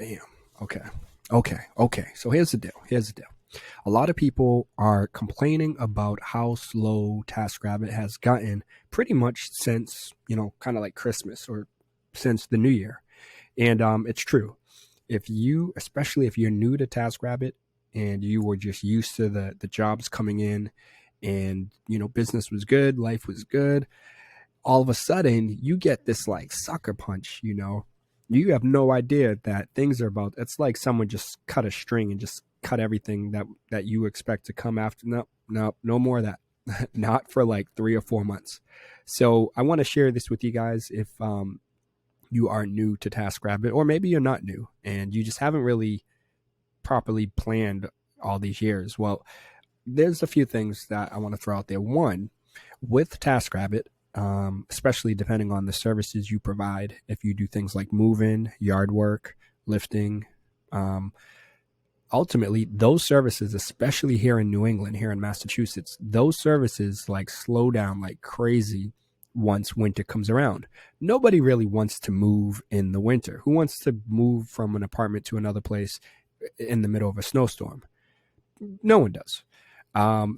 Bam. Okay. Okay. So here's the deal. A lot of people are complaining about how slow TaskRabbit has gotten pretty much since, kind of like Christmas or since the new year. And it's true. Especially if you're new to TaskRabbit and you were just used to the jobs coming in and, business was good, life was good, all of a sudden you get this like sucker punch, you have no idea that things are about, it's like someone just cut a string and just cut everything that you expect to come after. No more of that. Not for like 3 or 4 months. So I want to share this with you guys. If you are new to TaskRabbit, or maybe you're not new and you just haven't really properly planned all these years. Well, there's a few things that I want to throw out there. One, with TaskRabbit, especially depending on the services you provide, if you do things like moving, yard work, lifting, ultimately those services, especially here in New England, here in Massachusetts, those services like slow down like crazy once winter comes around. Nobody really wants to move in the winter. Who wants to move from an apartment to another place in the middle of a snowstorm? No one does.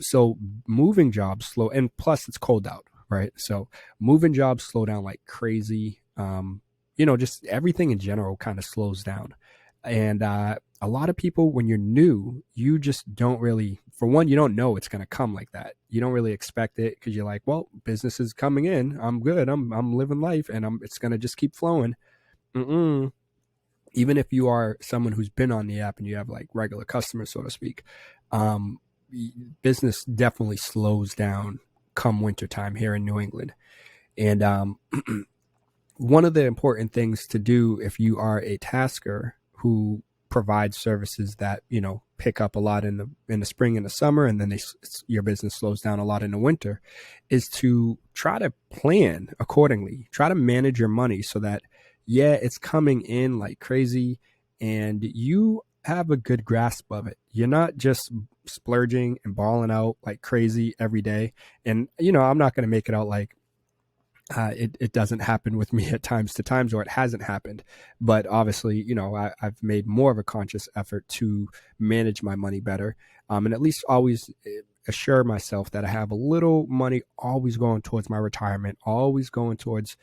So moving jobs slow, and plus it's cold out, right? So moving jobs slow down like crazy. Just everything in general kind of slows down. And a lot of people, when you're new, you just don't really, for one, you don't know it's going to come like that. You don't really expect it because you're like, well, business is coming in. I'm good. I'm living life, and it's going to just keep flowing. Mm-mm. Even if you are someone who's been on the app and you have like regular customers, so to speak, business definitely slows down come wintertime here in New England. And one of the important things to do if you are a tasker who provides services that, pick up a lot in the spring and the summer, and then your business slows down a lot in the winter, is to try to plan accordingly. Try to manage your money so that, it's coming in like crazy and you have a good grasp of it. You're not just splurging and balling out like crazy every day. And, I'm not going to make it out like it doesn't happen with me at times, or it hasn't happened. But obviously, I've made more of a conscious effort to manage my money better, and at least always assure myself that I have a little money always going towards my retirement, always going towards,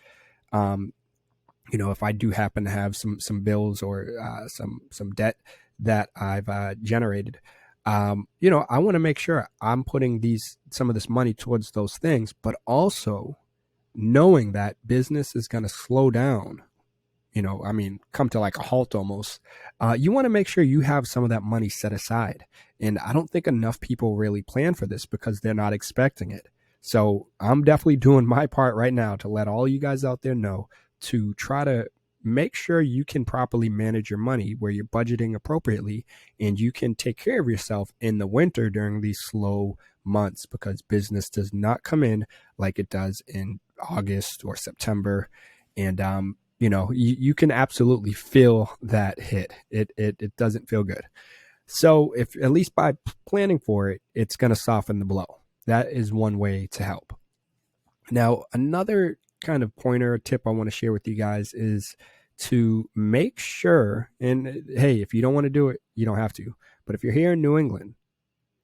if I do happen to have some bills or some debt that I've generated. I want to make sure I'm putting some of this money towards those things, but also knowing that business is going to slow down, come to like a halt almost. You want to make sure you have some of that money set aside. And I don't think enough people really plan for this because they're not expecting it. So I'm definitely doing my part right now to let all you guys out there know to try to make sure you can properly manage your money where you're budgeting appropriately and you can take care of yourself in the winter during these slow months, because business does not come in like it does in August or September. And, you can absolutely feel that hit. It doesn't feel good. So if at least by planning for it, it's going to soften the blow. That is one way to help. Now, another kind of pointer tip I want to share with you guys is to make sure, and hey, if you don't want to do it, you don't have to, but if you're here in New England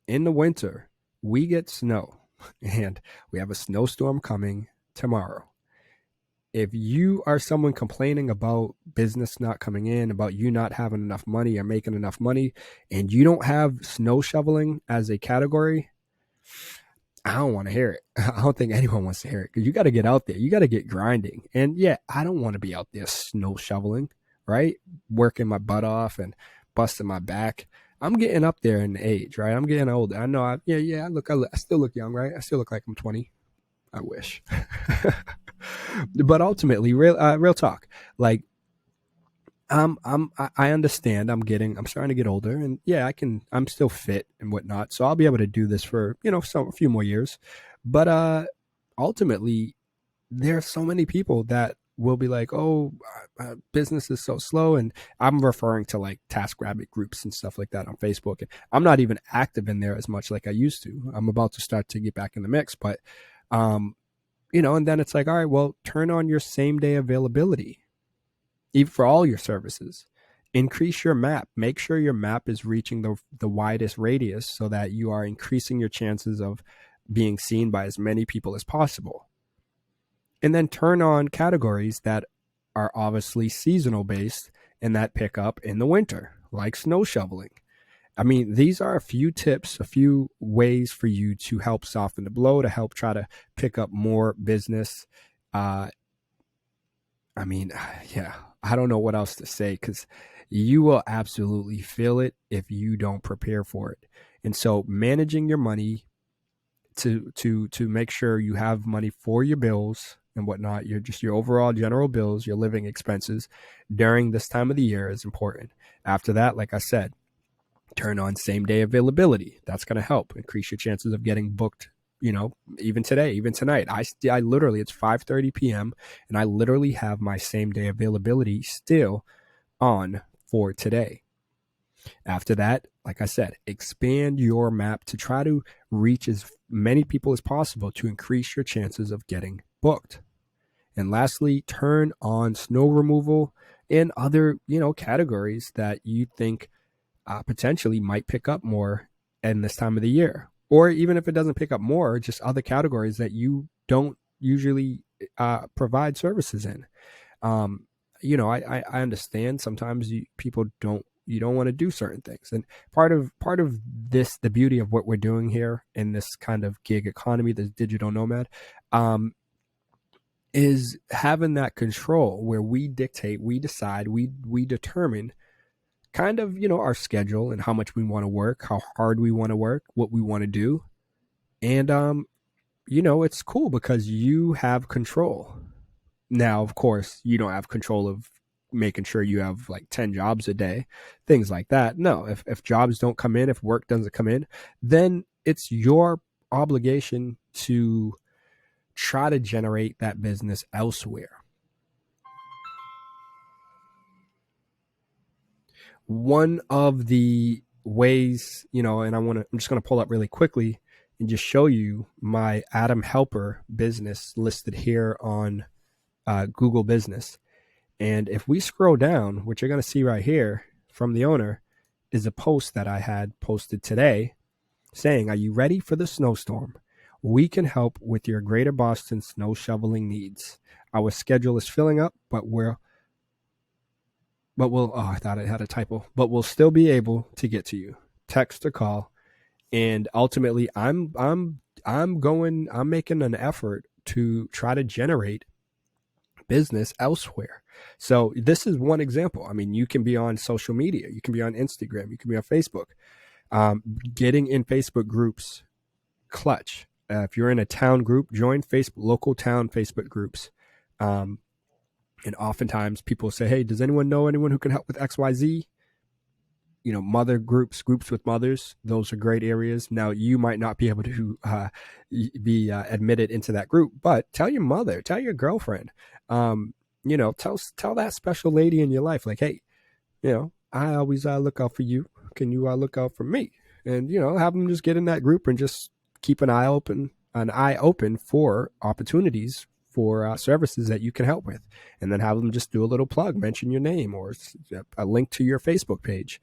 in the winter, we get snow and we have a snowstorm coming tomorrow. If you are someone complaining about business not coming in, about you not having enough money or making enough money, and you don't have snow shoveling as a category, I don't want to hear it. I don't think anyone wants to hear it, because you got to get out there. You got to get grinding. And I don't want to be out there snow shoveling, right? Working my butt off and busting my back. I'm getting up there in age, right? I'm getting older. I know. I still look young, right? I still look like I'm 20. I wish. But ultimately, real talk. Like, I understand. I'm starting to get older, and I'm still fit and whatnot. So I'll be able to do this for, a few more years. But ultimately, there are so many people that will be like, oh, business is so slow. And I'm referring to like TaskRabbit groups and stuff like that on Facebook. And I'm not even active in there as much like I used to. I'm about to start to get back in the mix, but, and then it's like, all right, well, turn on your same day availability, even for all your services. increase your map. Make sure your map is reaching the widest radius so that you are increasing your chances of being seen by as many people as possible. And then turn on categories that are obviously seasonal based and that pick up in the winter, like snow shoveling. I mean, these are a few tips, a few ways for you to help soften the blow, to help try to pick up more business. Uh, I mean, yeah, I don't know what else to say because you will absolutely feel it if you don't prepare for it. And so managing your money to make sure you have money for your bills and whatnot, your overall general bills, your living expenses during this time of the year is important. After that, like I said, turn on same day availability. That's going to help increase your chances of getting booked. Even today, even tonight, I literally, it's 5:30 p.m. and I literally have my same day availability still on for today. After that, like I said, expand your map to try to reach as many people as possible to increase your chances of getting booked. And lastly, turn on snow removal and other, categories that you think potentially might pick up more in this time of the year. Or even if it doesn't pick up more, just other categories that you don't usually provide services in. I understand sometimes people don't want to do certain things. And part of this, the beauty of what we're doing here in this kind of gig economy, this digital nomad, is having that control where we dictate, we decide, we determine kind of, our schedule and how much we want to work, how hard we want to work, what we want to do. And, it's cool because you have control. Now, of course, you don't have control of making sure you have like 10 jobs a day, things like that. No, if jobs don't come in, if work doesn't come in, then it's your obligation to try to generate that business elsewhere. One of the ways, and I'm just going to pull up really quickly and just show you my Adam Helper business listed here on Google Business. And if we scroll down, what you're going to see right here from the owner is a post that I had posted today saying, "Are you ready for the snowstorm? We can help with your greater Boston snow shoveling needs. Our schedule is filling up, but we'll, I thought I had a typo, but we'll still be able to get to you. Text or call." And ultimately, I'm making an effort to try to generate business elsewhere. So this is one example. I mean, you can be on social media, you can be on Instagram, you can be on Facebook. Getting in Facebook groups, clutch. If you're in a town group, join local town Facebook groups. And oftentimes people say, "Hey, does anyone know anyone who can help with XYZ?" Mother groups with mothers, those are great areas. Now, you might not be able to be admitted into that group, but tell your mother, tell your girlfriend, tell that special lady in your life, like, "Hey, I always look out for you. Can you look out for me?" And, have them just get in that group and just keep an eye open for opportunities for services that you can help with. And then have them just do a little plug, mention your name or a link to your Facebook page.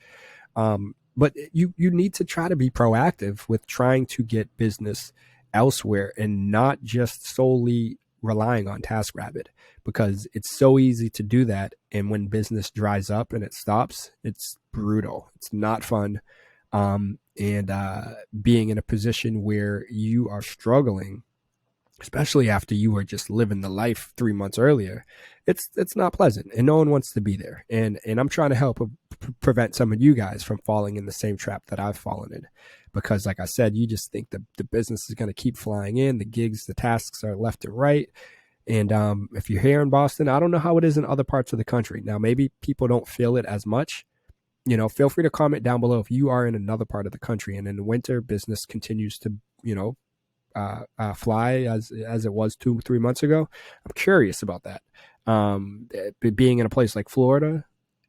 But you need to try to be proactive with trying to get business elsewhere and not just solely relying on TaskRabbit, because it's so easy to do that. And when business dries up and it stops, it's brutal. It's not fun. And being in a position where you are struggling, especially after you were just living the life 3 months earlier, it's not pleasant, and no one wants to be there. And I'm trying to help prevent some of you guys from falling in the same trap that I've fallen in, because like I said, you just think the business is going to keep flying in, the gigs, the tasks are left and right. And if you're here in Boston, I don't know how it is in other parts of the country. Now, maybe people don't feel it as much. Feel free to comment down below if you are in another part of the country and in the winter business continues to, fly as it was 2-3 months ago. I'm curious about that. Being in a place like Florida,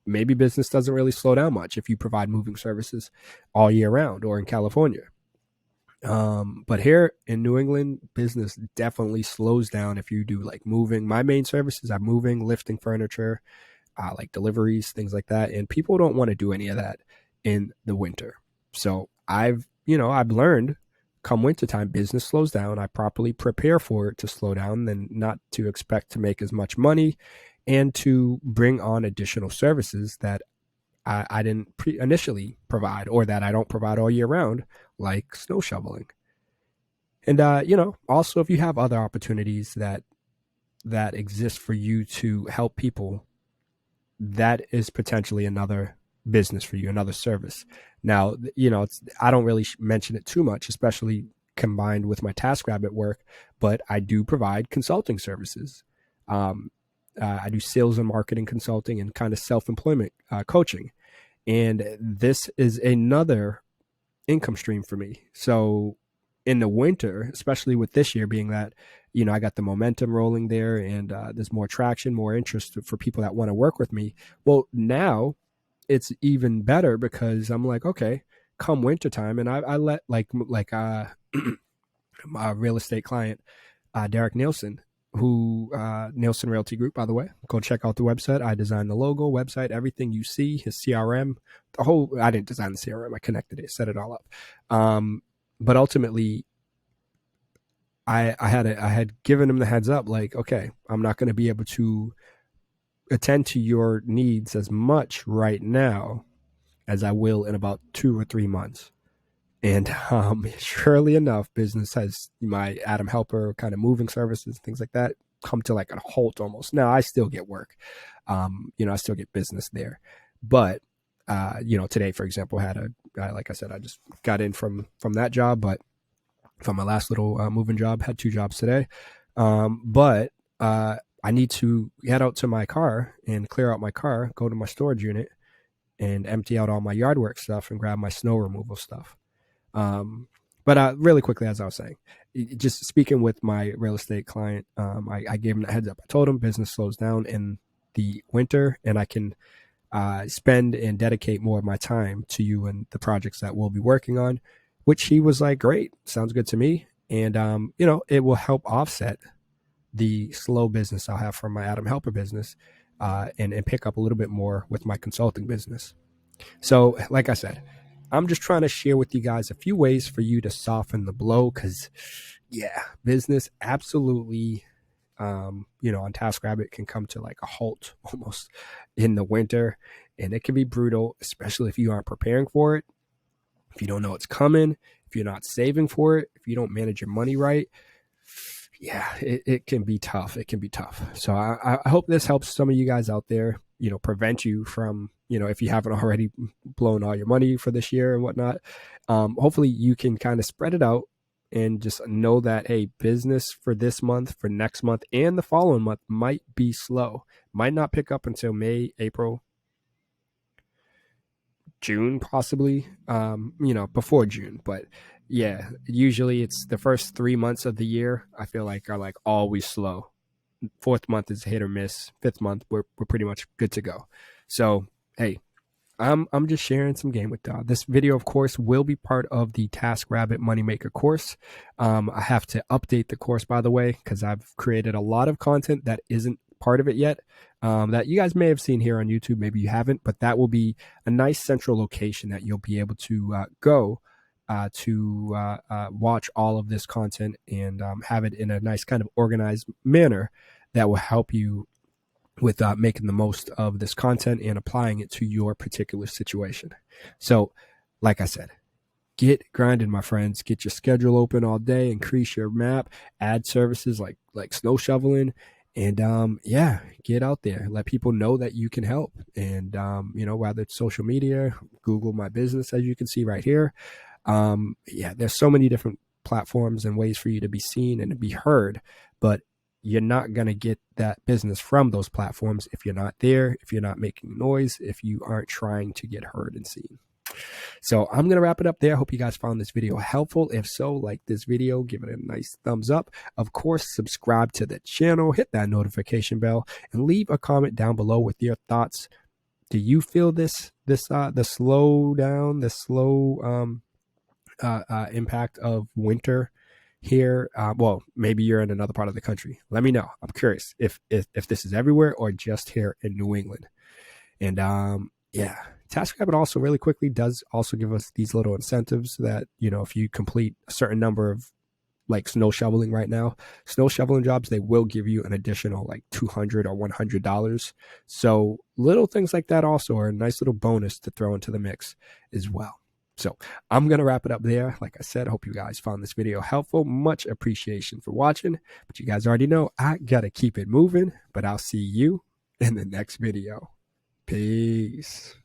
maybe business doesn't really slow down much if you provide moving services all year round, or in California. But here in New England, business definitely slows down if you do like moving. My main services are moving, lifting furniture, like deliveries, things like that. And people don't want to do any of that in the winter. So I've learned come wintertime, business slows down. I properly prepare for it to slow down, then not to expect to make as much money and to bring on additional services that I didn't initially provide or that I don't provide all year round, like snow shoveling. And, also if you have other opportunities that exist for you to help people, that is potentially another business for you, another service. Now, I don't really mention it too much, especially combined with my TaskRabbit work, but I do provide consulting services. I do sales and marketing consulting and kind of self-employment coaching. And this is another income stream for me. So in the winter, especially with this year being that, I got the momentum rolling there and there's more traction, more interest for people that want to work with me. Well, now it's even better because I'm like, okay, come wintertime, and I let my real estate client, Derek Nielsen, who Nielsen Realty Group, by the way, go check out the website. I designed the logo, website, everything you see, his CRM, I didn't design the CRM. I connected it, set it all up. But ultimately, I had given him the heads up, like, okay, I'm not going to be able to attend to your needs as much right now as I will in about 2 or 3 months. And surely enough, business has my Adam Helper kind of moving services, things like that, come to like a halt almost. Now I still get work, I still get business there, but today, for example, like I said, I just got in from that job, but from my last little moving job, had 2 jobs today, but I need to head out to my car and clear out my car, go to my storage unit, and empty out all my yard work stuff and grab my snow removal stuff. But really quickly, as I was saying, just speaking with my real estate client, I gave him the heads up. I told him business slows down in the winter and I can spend and dedicate more of my time to you and the projects that we'll be working on, which he was like, great, sounds good to me. And, it will help offset the slow business I'll have from my Adam Helper business and pick up a little bit more with my consulting business. So like I said, I'm just trying to share with you guys a few ways for you to soften the blow because, business absolutely, on TaskRabbit can come to like a halt almost in the winter. And it can be brutal, especially if you aren't preparing for it, if you don't know it's coming, if you're not saving for it, if you don't manage your money right. It can be tough. It can be tough. So I hope this helps some of you guys out there, prevent you from, if you haven't already blown all your money for this year and whatnot. Hopefully you can kind of spread it out and just know that, hey, business for this month, for next month, and the following month might be slow, might not pick up until May, April, June, possibly, before June. But usually it's the first 3 months of the year, I feel like, are like always slow. 4th month is hit or miss. 5th month, we're pretty much good to go. So, hey, I'm just sharing some game with y'all. This video, of course, will be part of the TaskRabbit Moneymaker course. I have to update the course, by the way, because I've created a lot of content that isn't part of it yet, that you guys may have seen here on YouTube. Maybe you haven't, but that will be a nice central location that you'll be able to go to watch all of this content and have it in a nice kind of organized manner that will help you with making the most of this content and applying it to your particular situation. So, like I said, get grinding, my friends. Get your schedule open all day, increase your map, add services like snow shoveling, and get out there. Let people know that you can help. And whether it's social media, Google My Business, as you can see right here. There's so many different platforms and ways for you to be seen and to be heard, but you're not going to get that business from those platforms if you're not there, if you're not making noise, if you aren't trying to get heard and seen. So I'm going to wrap it up there. I hope you guys found this video helpful. If so, like this video, give it a nice thumbs up. Of course, subscribe to the channel, hit that notification bell, and leave a comment down below with your thoughts. Do you feel the slowdown, the slow impact of winter here? Well, maybe you're in another part of the country. Let me know. I'm curious if this is everywhere or just here in New England. And yeah, TaskRabbit also really quickly does also give us these little incentives that, you know, if you complete a certain number of, like snow shoveling right now, snow shoveling jobs, they will give you an additional like $200 or $100. So little things like that also are a nice little bonus to throw into the mix as well. So I'm going to wrap it up there. Like I said, I hope you guys found this video helpful. Much appreciation for watching. But you guys already know I got to keep it moving. But I'll see you in the next video. Peace.